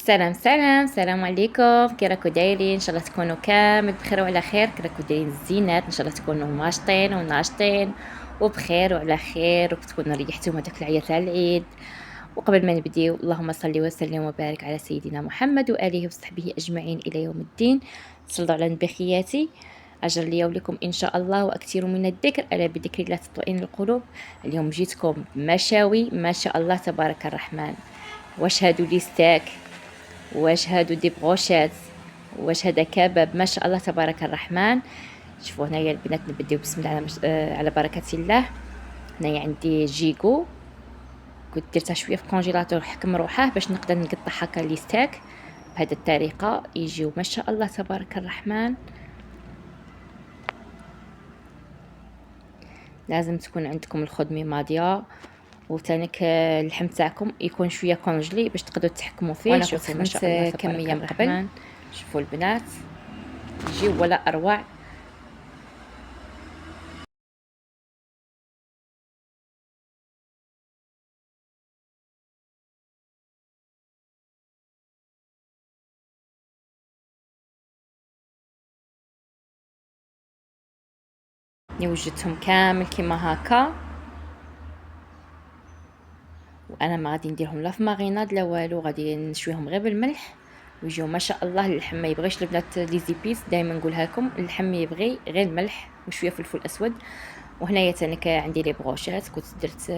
السلام عليكم، كي راكم دايرين؟ ان شاء الله تكونوا كامل بخير وعلى خير، كي راكم دايرين الزينات، ان شاء الله تكونوا ناشطين وناشطين وبخير وعلى خير، وتكونوا ريحتوا هذاك العيا تاع العيد. وقبل ما نبديو، اللهم صل وسلم وبارك على سيدنا محمد واله وصحبه اجمعين الى يوم الدين. صلوا على النبي خياتي. اجر لي ولكم ان شاء الله، واكثروا من الذكر، الا بذكر الله تطمئن القلوب. اليوم جيتكم مشاوي ما شاء الله تبارك الرحمن. واش هادو لي ستاك، واش هادو دي بغوشات، واش هذا كباب ما شاء الله تبارك الرحمن. شوفوا هنايا البنات، نبداو بسم الله على بركه الله. هنايا عندي جيكو، كنت درتها شويه في الكونجيلاتور حكم روحه باش نقدر نقطع هكا لي ستاك بهذه الطريقه، يجيو ما شاء الله تبارك الرحمن. لازم تكون عندكم الخدمه ماضيه، وتانيك اللحم تاعكم يكون شويه كونجلي باش تقدروا تحكموا فيه. وانا شوفوا كنت ما شاء الله كم تبارك ايام الرحمن. قبل. شوفوا البنات يجيو ولا اروع. وجدتهم كامل كيما هكا، وانا ما غادي نديرهم لا في ماريناد لا والو، غادي نشويهم غير بالملح ويجيو ما شاء الله. اللحم ما يبغيش البنات لي زيبيس، دائما نقولها لكم اللحم يبغي غير الملح وشويه فلفل اسود. وهنايا تاني عندي لي بروشات، كنت درت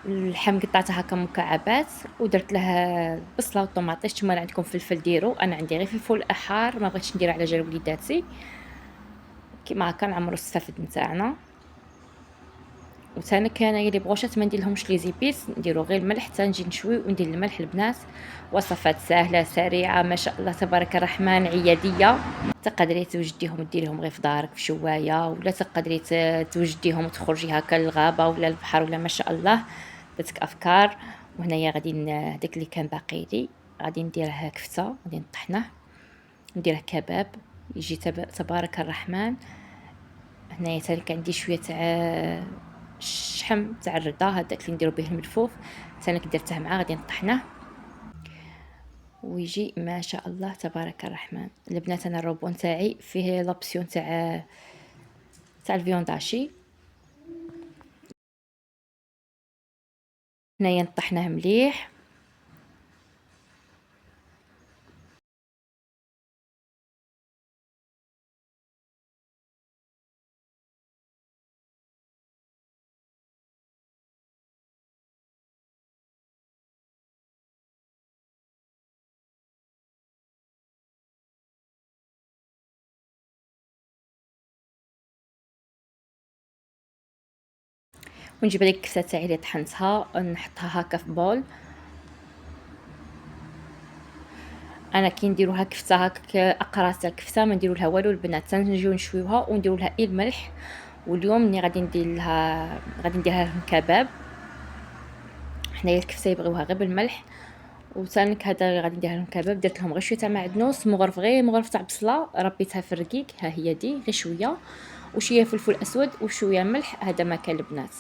اللحم قطعتها هكا مكعبات، ودرت لها بصله وطماطيش. نتوما عندكم فلفل ديروا، انا عندي غير فلفل احار، ما بغيتش ندير على جال وليداتي. كيما هكا نعمروا السفد نتاعنا. وثاني كان لي بغوشات ما نديرلهمش لي زيبيس، نديرو غير الملح حتى نجي نشوي وندير الملح. البنات وصفات سهله سريعه ما شاء الله تبارك الرحمن، عياديه. تقدري توجديهم ديريهم غير في دارك في شوايه، ولا تقدري توجديهم وتخرجي هكا للغابه ولا البحر ولا ما شاء الله جاتك افكار. وهنايا غادي داك اللي كان باقي لي غادي نديرها كفته، غادي نطحنه نديره كباب يجي تبارك الرحمن. هنايا تاني عندي شويه تاع الشحم تاع الرده، هذاك اللي نديرو به الملفوف تاني درته معاه، غادي نطحنه ويجي ما شاء الله تبارك الرحمن. البنات انا الروبون تاعي فيه لابسيون تاع الفيونداشي. هنايا نطحناه مليح. ونجيب هذيك الكفته تاعي اللي طحنتها نحطها هكا في بول. انا كي نديروها كفته هكا اقراص تاع الكفته ما نديرو لها والو البنات، تنجيو نشويوها ونديرو لها الملح. واليوم ني غادي نديرها لهم كباب. حنايا الكفته يبغيوها غير بالملح، وثانيك هذا غادي نديرها لهم كباب. درت لهم غير شويه تاع معدنوس، غير مغرف تاع بصله ربيتها في الرقيق، ها هي دي غير شويه، وشويه فلفل اسود وشويه ملح. هذا ما كان البنات.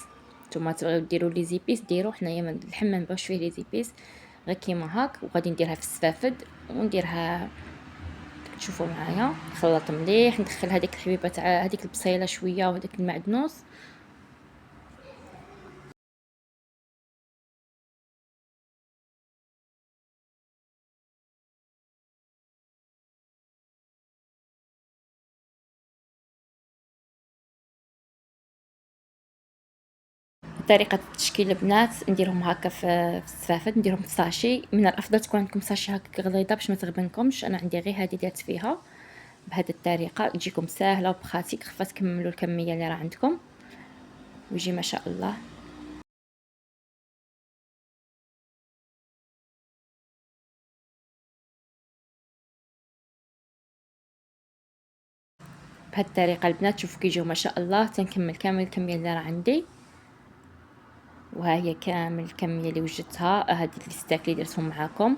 نتوما تبغيو ديروا لي زيبيس ديروا، حنايا اللحم ما نبغيوش فيه لي زيبيس، غير كيما هاك. وغادي نديرها في السفافد ونديرها، تشوفوا معايا نخلط مليح، ندخل هذيك الحبيبه تاع هذيك البصيله شويه وهذاك المعدنوس. طريقه التشكيل البنات نديرهم هكا في السفافد، نديرهم في ساشي. من الافضل تكون عندكم ساشي هكا غليظه باش ما تغبنكمش. انا عندي غير هذه درت فيها بهذه الطريقه، تجيكم سهله وبخاتيك، خفات تكملوا الكميه اللي راه عندكم ويجي ما شاء الله. بهذه الطريقه البنات شوفوا كيجيو ما شاء الله. تنكمل كامل الكميه اللي راه عندي، وها هي كامل الكميه اللي وجدتها. هذه الستاك اللي درتهم معاكم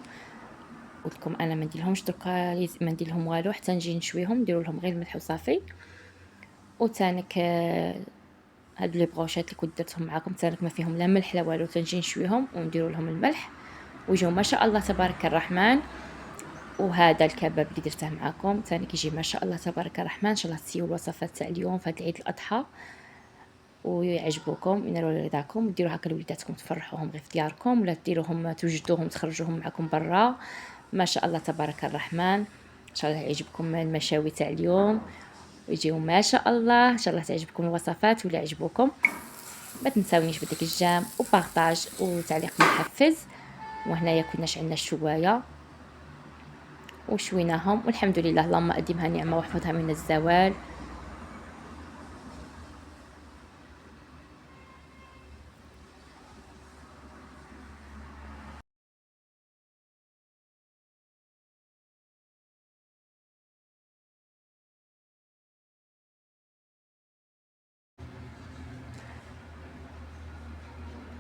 قلت لكم انا ما نديرلهمش دركا، ما نديرلهم والو حتى نجي نشويهم، نديروا لهم غير الملح وصافي. وتانك هاد لي بغوشات اللي كنت درتهم معاكم تانك ما فيهم لا ملح لا والو، تنجي نشويهم ونديروا لهم الملح ويجيو ما شاء الله تبارك الرحمن. وهذا الكباب اللي درته معاكم ثاني كيجي ما شاء الله تبارك الرحمن. ان شاء الله تسيو الوصفات تاع اليوم في هذا العيد الاضحى ويعجبوكم، ينالوا رضاكم، ديروا هكا لوليداتكم تفرحوهم غير في دياركم، ولا ديروهم توجدوهم تخرجوهم معكم برا. ما شاء الله تبارك الرحمن. ان شاء الله يعجبكم المشاوي تاع اليوم ويجيو ما شاء الله. ان شاء الله تعجبكم الوصفات ولا يعجبوكم. ما تنساونيش بديك الجام وبارطاج وتعليق محفز. وهنايا كناش عندنا الشوايه وشويناهم والحمد لله، اللهم ادمها نعمه واحفظها من الزوال.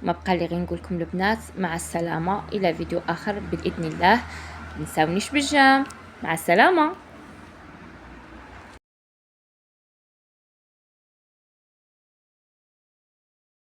ما بقى لي غير نقول لكم البنات مع السلامه، الى فيديو اخر باذن الله. ما تنساونيش بالجام. مع السلامه.